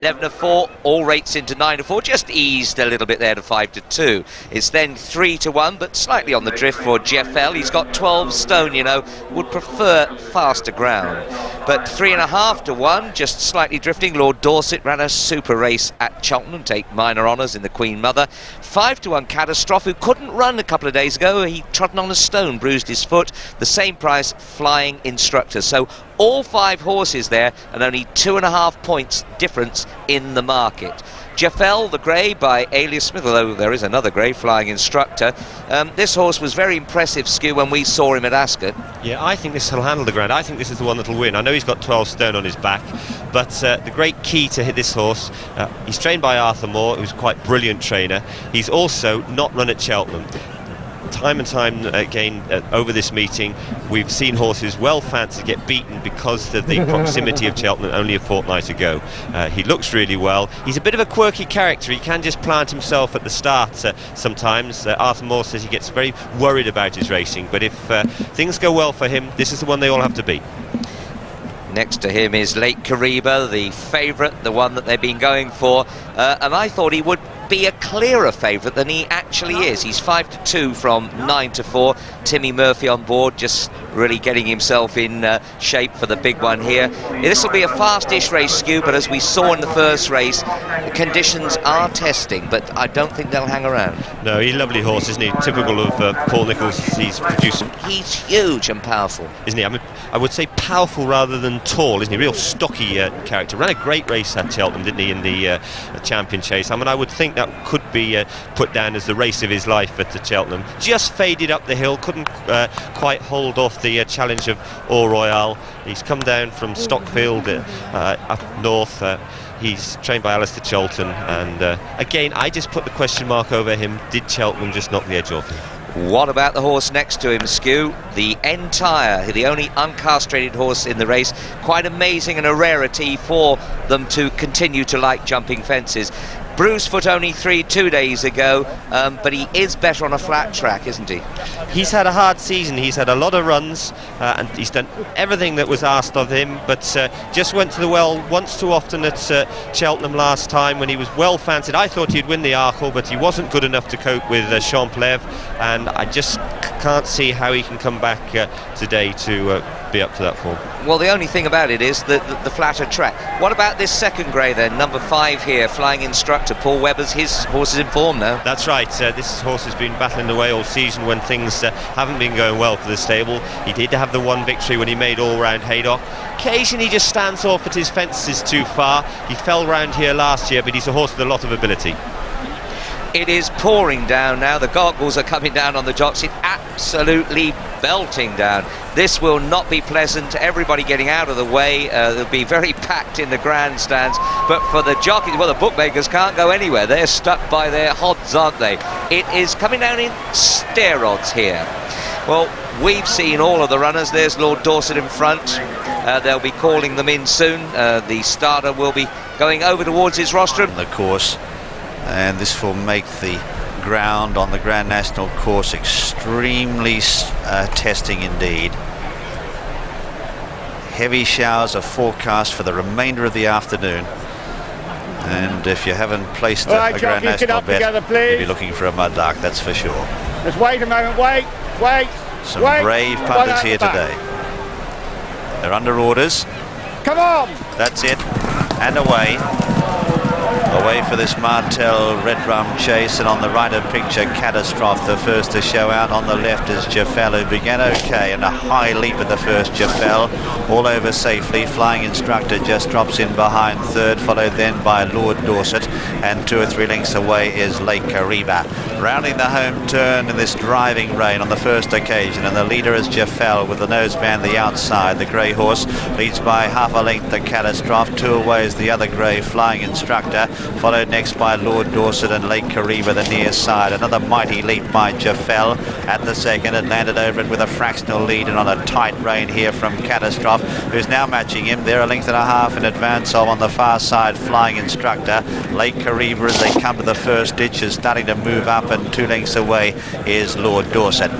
11-4, all rates into 9-4, just eased a little bit there to 5-2. It's then 3-1, but slightly on the drift for Jeffell. He's got 12 stone, you know, would prefer faster ground. But 3.5-1, just slightly drifting. Lord Dorset ran a super race at Cheltenham, take minor honours in the Queen Mother. 5-1 Catastrophe, who couldn't run a couple of days ago. He trodden on a stone, bruised his foot. The same price, Flying Instructor. So all 5 horses there, and only 2.5 points difference in the market. Jeffell, the grey by Alias Smith, although there is another grey, Flying Instructor. This horse was very impressive, Skew, when we saw him at Ascot. Yeah, I think this will handle the ground. I think this is the one that will win. I know he's got 12 stone on his back, but the great key to hit this horse, he's trained by Arthur Moore, who's quite a brilliant trainer. He's also not run at Cheltenham. Time and time again over this meeting, we've seen horses well fancied get beaten because of the proximity of Cheltenham only a fortnight ago. He looks really well. He's a bit of a quirky character. He can just plant himself at the start sometimes. Arthur Moore says he gets very worried about his racing, but if things go well for him, this is the one they all have to beat. Next to him is Lake Kariba, the favourite, the one that they've been going for, and I thought he would be a clearer favourite than he actually is. He's 5-2 from 9-4. Timmy Murphy on board, just really getting himself in shape for the big one here. This will be a fast-ish race, Skew, but as we saw in the first race, the conditions are testing, but I don't think they'll hang around. No, he's a lovely horse, isn't he? Typical of Paul Nicholls. He's produced. He's huge and powerful, isn't he? I mean, I would say powerful rather than tall, isn't he? Real stocky character. Ran a great race at Cheltenham, didn't he, in the champion chase? I mean, I would think that could be put down as the race of his life at the Cheltenham. Just faded up the hill, couldn't quite hold off the challenge of Au Royal. He's come down from Stockfield up north. He's trained by Alistair Cholton, and again, I just put the question mark over him. Did Cheltenham just knock the edge off him? What about the horse next to him, Skew? The Entire, the only uncastrated horse in the race. Quite amazing and a rarity for them to continue to like jumping fences. Bruised foot only 2 days ago, but he is better on a flat track, isn't he? He's had a hard season. He's had a lot of runs, and he's done everything that was asked of him, but just went to the well once too often at Cheltenham last time when he was well fancied. I thought he'd win the Arkle, but he wasn't good enough to cope with Champlain, and I just can't see how he can come back today to be up to that form. Well, the only thing about it is the flatter track. What about this second grey then, number 5 here, Flying Instructor, Paul Webber's, his horse is in form now. That's right, this horse has been battling away all season when things haven't been going well for the stable. He did have the one victory when he made all-round Haydock. Occasionally he just stands off at his fences too far. He fell round here last year, but he's a horse with a lot of ability. It is pouring down now. The goggles are coming down on the jocks. It's absolutely belting down. This will not be pleasant. Everybody getting out of the way. They'll be very packed in the grandstands. But for the jockeys, well, the bookmakers can't go anywhere. They're stuck by their hodds, aren't they? It is coming down in stair rods here. Well, we've seen all of the runners. There's Lord Dorset in front. They'll be calling them in soon. The starter will be going over towards his rostrum. The course. And this will make the ground on the Grand National course extremely testing indeed. Heavy showers are forecast for the remainder of the afternoon, and if you haven't placed a Grand National bet, you'll be looking for a mud duck, that's for sure. Just wait a moment, wait. Some brave punters here today. They're under orders. Come on! That's it, and away. Away for this Martell Red Rum chase, and on the right of picture Catastrophe, the first to show out. On the left is Jeffell, who began okay and a high leap at the first. Jeffell all over safely. Flying Instructor just drops in behind third, followed then by Lord Dorset, and 2 or 3 lengths away is Lake Kariba. Rounding the home turn in this driving rain on the first occasion, and the leader is Jeffell with the noseband the outside. The grey horse leads by half a length the Catastrophe. 2 away is the other grey, Flying Instructor, followed next by Lord Dorset and Lake Kariba the near side. Another mighty leap by Jeffell at the second, and landed over it with a fractional lead, and on a tight rein here from Catastrophe, who's now matching him. They're a length and a half in advance of, on the far side, Flying Instructor. Lake Kariba, as they come to the first ditch, is starting to move up, and 2 lengths away is Lord Dorset.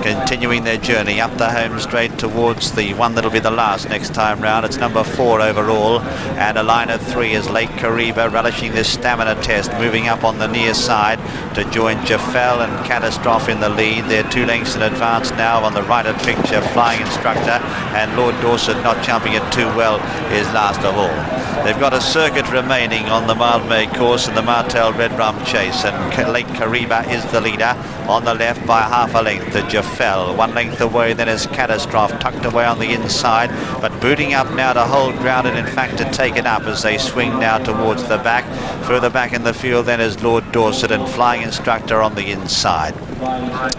Continuing their journey up the home straight towards the one that'll be the last next time round. It's number 4 overall, and a line of 3 is Lake Kariba, relishing this stamina test, moving up on the near side to join Jeffell and Catastrophe in the lead. They're 2 lengths in advance now on the right of picture. Flying Instructor and Lord Dorset, not jumping it too well, is last of all. They've got a circuit remaining on the Mildmay course in the Martell Red Rum Chase, and Lake Kariba is the leader on the left by half a length to Jeffell. 1 length away then is Catastrophe, tucked away on the inside, but booting up now to hold ground and in fact to take it up as they swing now towards the back. Further back in the field then is Lord Dorset and Flying Instructor on the inside.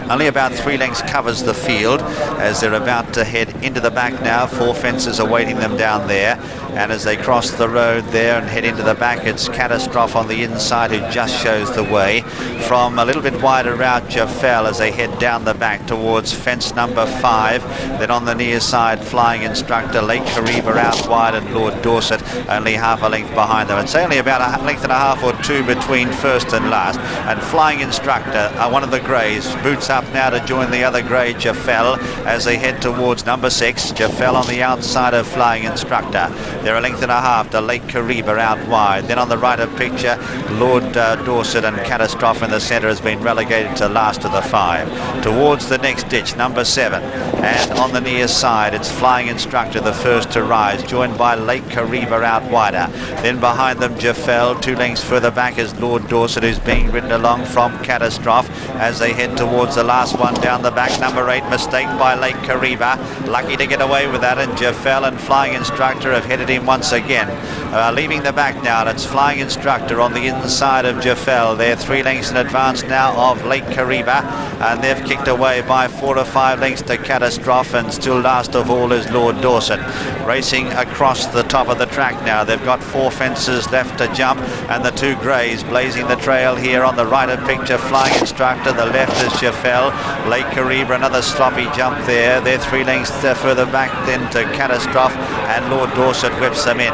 Only about 3 lengths covers the field as they're about to head into the back now. 4 fences awaiting them down there, and as they cross the road there and head into the back, it's Catastrophe on the inside who just shows the way. From a little bit wider out, Jeffell as they head down the back towards fence number 5. Then on the near side, Flying Instructor, Lake Kariba out wide, and Lord Dorset only half a length behind them. It's only about a length and a half or 2 between first and last, and Flying Instructor, one of the greys, boots up now to join the other grey, Jeffell, as they head towards number 6. Jeffell on the outside of Flying Instructor. They're a length and a half to Lake Kariba out wide. Then on the right of picture, Lord Dorset, and Catastrophe in the centre has been relegated to last of the 5. Towards the next ditch, number 7. And on the near side, it's Flying Instructor, the first to rise, joined by Lake Kariba out wider. Then behind them, Jeffell. 2 lengths further back is Lord Dorset, who's being ridden along from Catastrophe as they head towards the last one down the back. Number 8, mistake by Lake Kariba. Lucky to get away with that, and Jeffell and Flying Instructor have headed him once again. Leaving the back now, and it's Flying Instructor on the inside of Jeffell. They're 3 lengths in advance now of Lake Kariba, and they've kicked away by 4 or 5 lengths to Catastrophe, and still last of all is Lord Dorset. Racing across the top of the track now. They've got 4 fences left to jump, and the 2 greys blazing the trail here on the right of picture. Flying Instructor, the left is Jeffell. Lake Kariba, another sloppy jump there. They're 3 lengths further back then to Catastrophe, and Lord Dorset whips them in.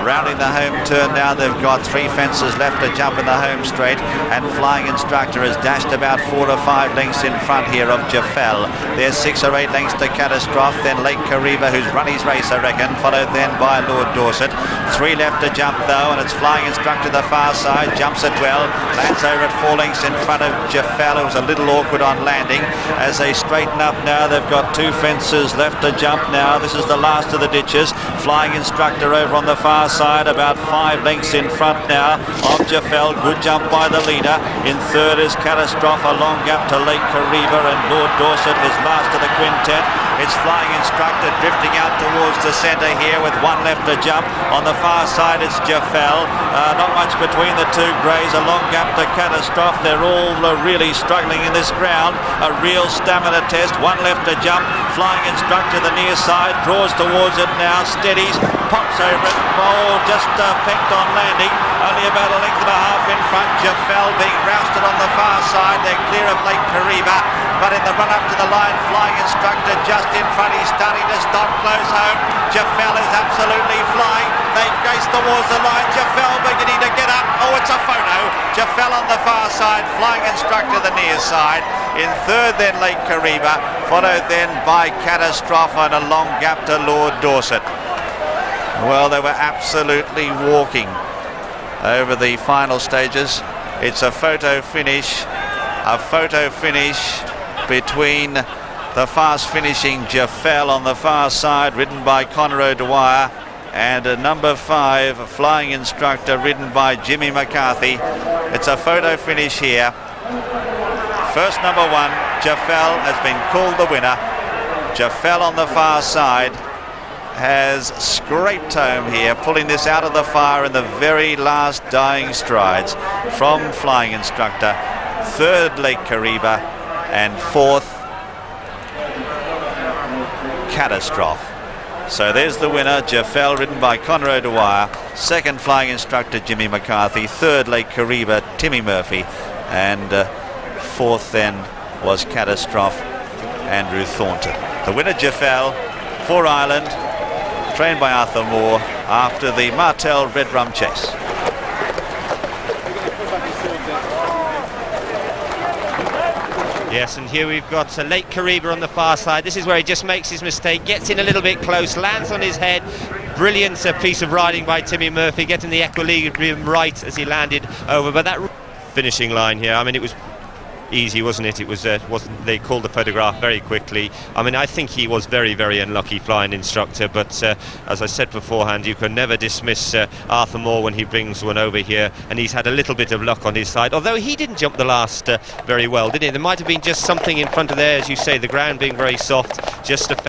Rounding the home turn now, they've got 3 fences left to jump in the home straight, and Flying Instructor has dashed about 4 or 5 lengths in front here of Jeffell. There's 6 or 8 lengths to Catastrophe, then Lake Kariba, who's run his race I reckon, followed then by Lord Dorset. 3 left to jump though, and it's Flying Instructor the far side, jumps it well, lands over at 4 lengths in front of Jeffell, who was a little awkward on landing. As they straighten up now, they've got 2 fences left to jump now. This is the last of the ditches. Flying Instructor over on the far side, about 5 lengths in front now of Jeffell. Good jump by the leader. In third is Catastrophe, a long gap to Lake Kariba, and Lord Dorset is last of the quintet. It's Flying Instructor drifting out towards the centre here with 1 left to jump. On the far side it's Jeffell. Not much between the 2 greys. A long gap to Catastrophe. They're all really struggling in this ground. A real stamina test. 1 left to jump. Flying Instructor the near side, draws towards it now, steadies, pops over it. Oh, just pecked on landing. Only about a length and a half in front. Jeffell being rousted on the far side. They're clear of Lake Kariba, but in the run up to the line, Flying Instructor just in front. He's starting to stop close home. Jeffell is absolutely flying. They race towards the line. Jeffell beginning to get up. Oh, it's a photo. Jeffell on the far side, Flying Instructor the near side. In third then Lake Kariba, followed then by Catastrophe, and a long gap to Lord Dorset. Well, they were absolutely walking over the final stages. It's a photo finish between the fast finishing Jeffell on the far side, ridden by Conor O'Dwyer, and number 5 Flying Instructor, ridden by Jimmy McCarthy. It's a photo finish here. First number 1, Jeffell, has been called the winner. Jeffell on the far side has scraped home here, pulling this out of the fire in the very last dying strides from Flying Instructor. Third Lake Kariba, and 4th Catastrophe. So there's the winner, Jeffell, ridden by Conor O'Dwyer. Second Flying Instructor, Jimmy McCarthy. Third Lake Kariba, Timmy Murphy. And 4th then was Catastrophe, Andrew Thornton. The winner, Jeffell, for Ireland, trained by Arthur Moore after the Martell Red Rum Chase. Yeah, Yes, and here we've got late Kariba on the far side. This is where he just makes his mistake, gets in a little bit close, lands on his head. Brilliant piece of riding by Timmy Murphy, getting the equilibrium right as he landed over. But that finishing line here, I mean, it was easy, wasn't it? It was they called the photograph very quickly. I mean, I think he was very, very unlucky, Flying Instructor, but as I said beforehand, you can never dismiss Arthur Moore when he brings one over here, and he's had a little bit of luck on his side, although he didn't jump the last very well, did he? There might have been just something in front of there, as you say, the ground being very soft, just a